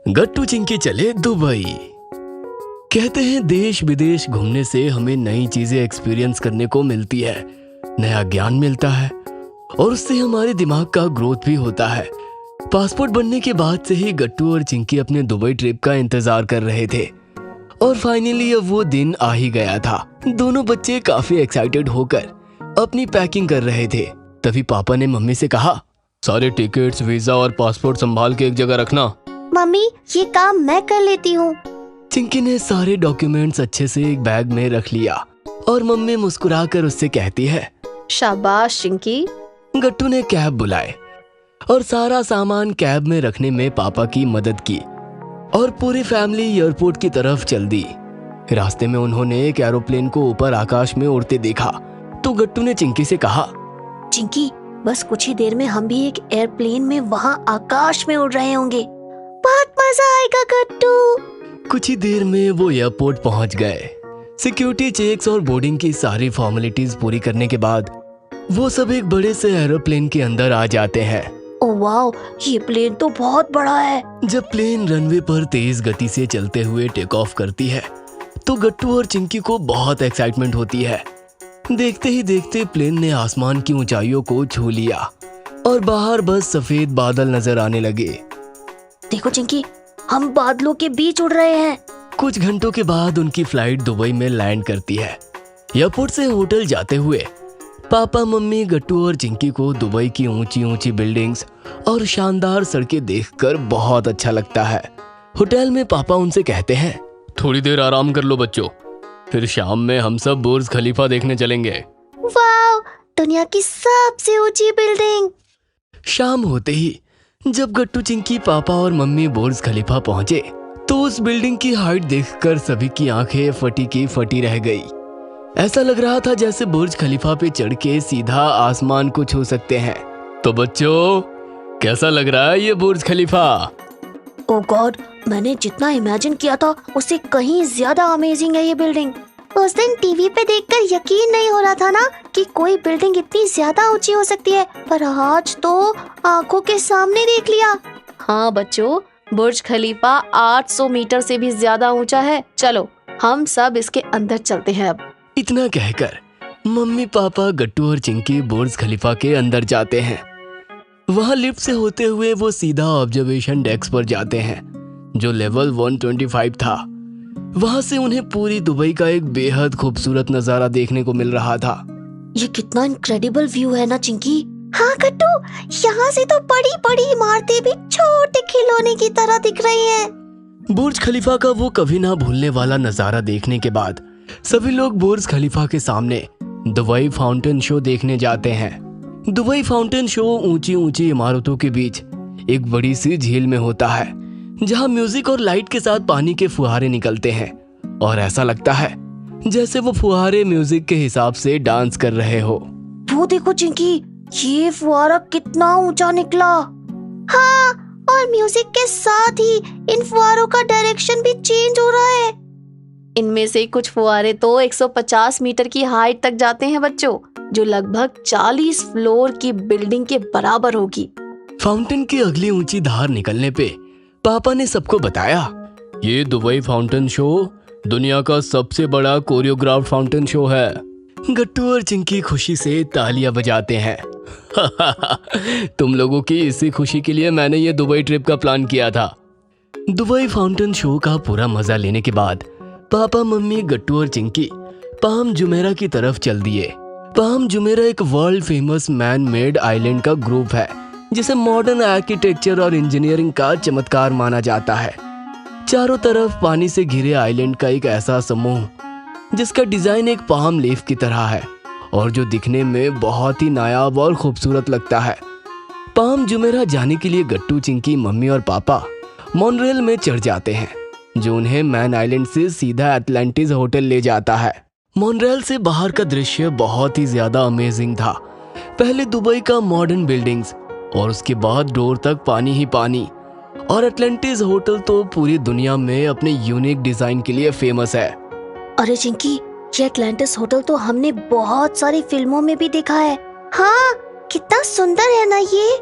गट्टू चिंकी चले दुबई। कहते हैं देश विदेश घूमने से हमें नई चीजें एक्सपीरियंस करने को मिलती है, नया ज्ञान मिलता है और उससे हमारे दिमाग का ग्रोथ भी होता है। पासपोर्ट बनने के बाद से ही गट्टू और चिंकी अपने दुबई ट्रिप का इंतजार कर रहे थे और फाइनली अब वो दिन आ ही गया था। दोनों बच्चे काफी एक्साइटेड होकर अपनी पैकिंग कर रहे थे। तभी पापा ने मम्मी से कहा, सारे टिकट्स, वीजा और पासपोर्ट संभाल के एक जगह रखना। मम्मी, ये काम मैं कर लेती हूँ। चिंकी ने सारे डॉक्यूमेंट्स अच्छे से एक बैग में रख लिया और मम्मी मुस्कुराकर उससे कहती है, शाबाश चिंकी। गट्टू ने कैब बुलाए और सारा सामान कैब में रखने में पापा की मदद की और पूरी फैमिली एयरपोर्ट की तरफ चल दी। रास्ते में उन्होंने एक एरोप्लेन को ऊपर आकाश में उड़ते देखा तो गट्टू ने चिंकी से कहा, चिंकी, बस कुछ ही देर में हम भी एक एयरप्लेन में वहाँ आकाश में उड़ रहे होंगे। बहुत मजा आएगा गट्टू। कुछ ही देर में वो एयरपोर्ट पहुंच गए। सिक्योरिटी चेक्स और बोर्डिंग की सारी फॉर्मेलिटीज पूरी करने के बाद वो सब एक बड़े से एरोप्लेन के अंदर आ जाते हैं। ओह वाओ, ये प्लेन तो बहुत बड़ा है। जब प्लेन रनवे पर तेज गति से चलते हुए टेक ऑफ करती है तो गट्टू और चिंकी को बहुत एक्साइटमेंट होती है। देखते ही देखते प्लेन ने आसमान की ऊंचाइयों को छू लिया और बाहर बस सफेद बादल नजर आने लगे। देखो चिंकी, हम बादलों के बीच उड़ रहे हैं। कुछ घंटों के बाद उनकी फ्लाइट दुबई में लैंड करती है। एयरपोर्ट से होटल जाते हुए पापा, मम्मी, गट्टू और चिंकी को दुबई की ऊंची ऊंची बिल्डिंग्स और शानदार सड़कें देखकर बहुत अच्छा लगता है। होटल में पापा उनसे कहते हैं, थोड़ी देर आराम कर लो बच्चों, फिर शाम में हम सब बुर्ज खलीफा देखने चलेंगे। वाओ, दुनिया की सबसे ऊंची बिल्डिंग। शाम होते ही जब गट्टू, चिंकी, पापा और मम्मी बुर्ज खलीफा पहुंचे तो उस बिल्डिंग की हाइट देखकर सभी की आंखें फटी की फटी रह गई। ऐसा लग रहा था जैसे बुर्ज खलीफा पे चढ़ के सीधा आसमान को छू सकते हैं। तो बच्चों, कैसा लग रहा है ये बुर्ज खलीफा? ओह गॉड, मैंने जितना इमेजिन किया था उससे कहीं ज्यादा अमेजिंग है ये बिल्डिंग। उस दिन टीवी पे देखकर यकीन नहीं हो रहा था ना कि कोई बिल्डिंग इतनी ज्यादा ऊंची हो सकती है, पर आज तो आंखों के सामने देख लिया। हाँ बच्चों, बुर्ज खलीफा 800 मीटर से भी ज्यादा ऊंचा है। चलो हम सब इसके अंदर चलते हैं अब। इतना कहकर मम्मी, पापा, गट्टू और चिंकी बुर्ज खलीफा के अंदर जाते हैं। वहां लिफ्ट से होते हुए वो सीधा ऑब्जर्वेशन डेस्क पर जाते हैं जो लेवल 125 था। वहां से उन्हें पूरी दुबई का एक बेहद खूबसूरत नजारा देखने को मिल रहा था। ये कितना इनक्रेडिबल व्यू है ना चिंकी। हाँ गट्टू, यहाँ से तो बड़ी बड़ी इमारतें भी छोटे खिलौने की तरह दिख रही हैं। बुर्ज खलीफा का वो कभी ना भूलने वाला नजारा देखने के बाद सभी लोग बुर्ज खलीफा के सामने दुबई फाउंटेन शो देखने जाते हैं। दुबई फाउंटेन शो ऊंची ऊंची इमारतों के बीच एक बड़ी सी झील में होता है जहां म्यूजिक और लाइट के साथ पानी के फुहारे निकलते हैं और ऐसा लगता है जैसे वो फुहारे म्यूजिक के हिसाब से डांस कर रहे हो। वो देखो चिंकी, ये फुहारा कितना ऊंचा निकला। हाँ, और म्यूजिक के साथ ही इन फुहारों का डायरेक्शन भी चेंज हो रहा है। इनमें से कुछ फुहारे तो 150 मीटर की हाइट तक जाते हैं बच्चों, जो लगभग 40 फ्लोर की बिल्डिंग के बराबर होगी। फाउंटेन की अगली ऊंची धार निकलने पे पापा ने सबको बताया, ये दुबई फाउंटेन शो दुनिया का सबसे बड़ा कोरियोग्राफ फाउंटेन शो है। गट्टू और चिंकी खुशी से तालियां बजाते हैं। तुम लोगों की इसी खुशी के लिए मैंने ये दुबई ट्रिप का प्लान किया था। दुबई फाउंटेन शो का पूरा मजा लेने के बाद पापा, मम्मी, गट्टू और चिंकी पाम जुमेरा की तरफ चल दिए। पाम जुमेरा एक world famous man made island का ग्रुप है जिसे मॉडर्न आर्किटेक्चर और इंजीनियरिंग का चमत्कार माना जाता है। चारों तरफ पानी से घिरे आइलैंड का एक ऐसा समूह जिसका डिजाइन एक पाम लीफ की तरह है और जो दिखने में बहुत ही नायाब और खूबसूरत लगता है। पाम जुमेरा जाने के लिए गट्टू, चिंकी, मम्मी और पापा मॉनरेल में चढ़ जाते हैं जो उन्हें मैन आइलैंड से सीधा एटलांटिस होटल ले जाता है। मॉनरेल से बाहर का दृश्य बहुत ही ज्यादा अमेजिंग था। पहले दुबई का मॉडर्न बिल्डिंग्स और उसके बाद डोर तक पानी ही पानी, और एटलांटिस होटल तो पूरी दुनिया में अपने यूनिक डिजाइन के लिए फेमस है। अरे चिंकी, ये एटलांटिस होटल तो हमने बहुत सारी फिल्मों में भी देखा है। हाँ, कितना सुंदर है ना ये।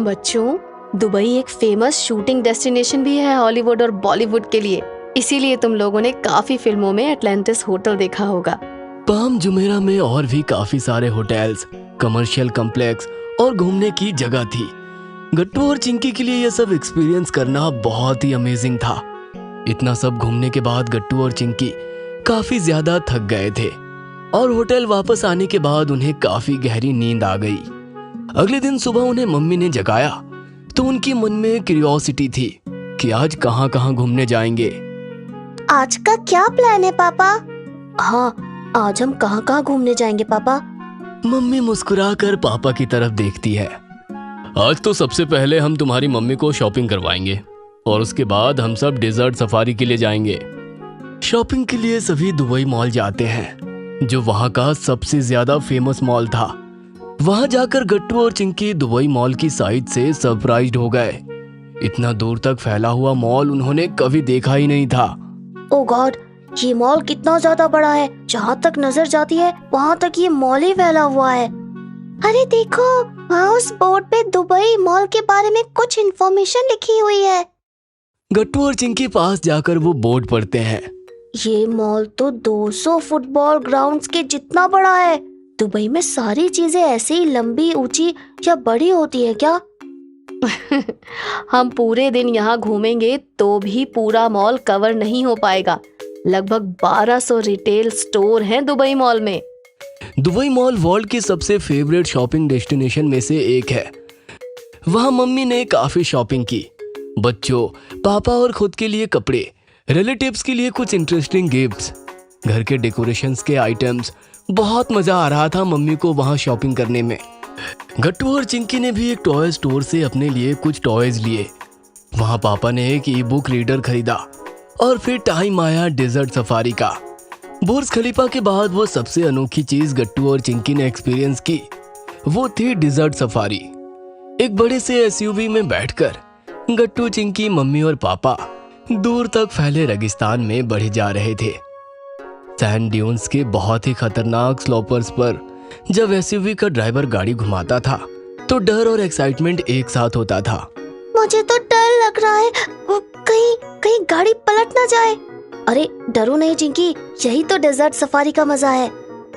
बच्चों, दुबई एक फेमस शूटिंग डेस्टिनेशन भी है हॉलीवुड और बॉलीवुड के लिए, इसीलिए तुम लोगों ने काफी फिल्मों में एटलांटिस होटल देखा होगा। पाम जुमेरा में और भी काफी सारे होटल्स, कमर्शियल कॉम्प्लेक्स और घूमने की जगह थी। गट्टू और चिंकी के लिए यह सब एक्सपीरियंस करना बहुत ही अमेजिंग था। इतना सब घूमने के बाद गट्टू और चिंकी काफी ज्यादा थक गए थे और होटल वापस आने के बाद उन्हें काफी गहरी नींद आ गई। अगले दिन सुबह उन्हें मम्मी ने जगाया तो उनके मन में क्यूरियोसिटी थी कि आज कहाँ कहाँ घूमने जाएंगे। आज का क्या प्लान है पापा? हाँ, आज हम कहाँ कहाँ घूमने जाएंगे पापा? मम्मी मुस्कुराकर पापा की तरफ देखती है। आज तो सबसे पहले हम तुम्हारी मम्मी को शॉपिंग करवाएंगे और उसके बाद हम सब डेजर्ट सफारी के लिए जाएंगे। शॉपिंग के लिए सभी दुबई मॉल जाते हैं, जो वहाँ का सबसे ज्यादा फेमस मॉल था। वहाँ जाकर गट्टू और चिंकी दुबई मॉल की साइड से सरप्राइज्ड हो गए। इतना दूर तक फैला हुआ मॉल उन्होंने कभी देखा ही नहीं था। ओ गॉड, ये मॉल कितना ज्यादा बड़ा है। जहाँ तक नजर जाती है वहाँ तक ये मॉल ही फैला हुआ है। अरे देखो, वहाँ उस बोर्ड पे दुबई मॉल के बारे में कुछ इन्फॉर्मेशन लिखी हुई है। गट्टू और चिंकी पास जाकर वो बोर्ड पढ़ते हैं। ये मॉल तो 200 फुटबॉल ग्राउंड्स के जितना बड़ा है। दुबई में सारी चीजें ऐसे ही लंबी, ऊंची या बड़ी होती है क्या? हम पूरे दिन यहाँ घूमेंगे तो भी पूरा मॉल कवर नहीं हो पाएगा। लगभग 1200 रिटेल स्टोर हैं दुबई मॉल में। दुबई मॉल वर्ल्ड की सबसे फेवरेट शॉपिंग डेस्टिनेशन में से एक है। वहाँ मम्मी ने काफी शॉपिंग की। बच्चों, पापा और खुद के लिए कपड़े, रिलेटिव्स के लिए कुछ इंटरेस्टिंग गिफ्ट्स, घर के डेकोरेशंस के आइटम्स। बहुत मजा आ रहा था मम्मी को वहाँ शॉपिंग करने में। गट्टू और चिंकी ने भी एक टॉय स्टोर से अपने लिए कुछ टॉयज लिए। वहाँ पापा ने एक ई बुक रीडर खरीदा और फिर टाइम आया डेजर्ट सफारी का। बुर्ज खलीफा के बाद वो सबसे अनोखी चीज गट्टू और चिंकी ने एक्सपीरियंस की, वो थी डेजर्ट सफारी। एक बड़े से एसयूवी में बैठकर गट्टू, चिंकी, मम्मी और पापा दूर तक फैले रेगिस्तान में बढ़े जा रहे थे। सैंड ड्यून्स के बहुत ही खतरनाक स्लोपर्स पर जब एसयूवी का ड्राइवर गाड़ी घुमाता था तो डर और एक्साइटमेंट एक साथ होता था। मुझे तो डर लग रहा है, कहीं गाड़ी पलट ना जाए। अरे डरो नहीं चिंकी, यही तो डेजर्ट सफारी का मजा है।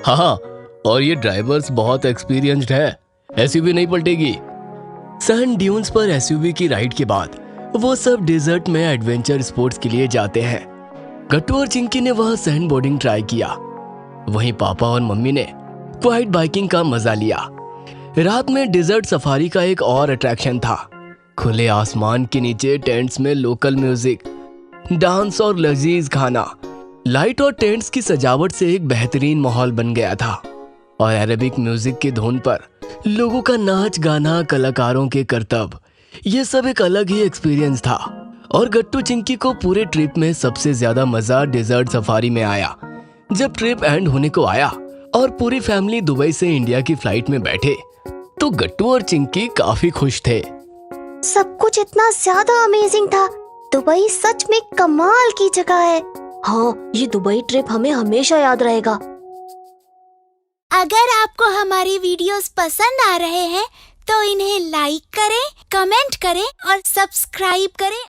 हाँ, और ये ड्राइवर्स बहुत एक्सपीरियंस्ड है, एसयूवी नहीं पलटेगी। सैंड ड्यून्स पर एसयूवी की राइड के बाद वो सब डेजर्ट में एडवेंचर स्पोर्ट्स के लिए जाते हैं। गट्टू और चिंकी ने वहाँ सैंड बोर्डिंग ट्राई किया। वहीं पापा और मम्मी ने क्वाइट बाइकिंग का मजा लिया। रात में डेजर्ट सफारी का एक और अट्रैक्शन था। खुले आसमान के नीचे टेंट्स में लोकल म्यूजिक, डांस और लजीज खाना। लाइट और टेंट्स की सजावट से एक बेहतरीन माहौल बन गया था और अरेबिक म्यूजिक की धुन पर लोगों का नाच गाना, कलाकारों के करतब, ये सब एक अलग ही एक्सपीरियंस था। और गट्टू चिंकी को पूरे ट्रिप में सबसे ज्यादा मजा डेजर्ट सफारी में आया। जब ट्रिप एंड होने को आया और पूरी फैमिली दुबई से इंडिया की फ्लाइट में बैठे तो गट्टू और चिंकी काफी खुश थे। सब कुछ इतना ज्यादा अमेजिंग था। दुबई सच में कमाल की जगह है। हाँ, ये दुबई ट्रिप हमें हमेशा याद रहेगा। अगर आपको हमारी वीडियोस पसंद आ रहे हैं तो इन्हें लाइक करें, कमेंट करें और सब्सक्राइब करें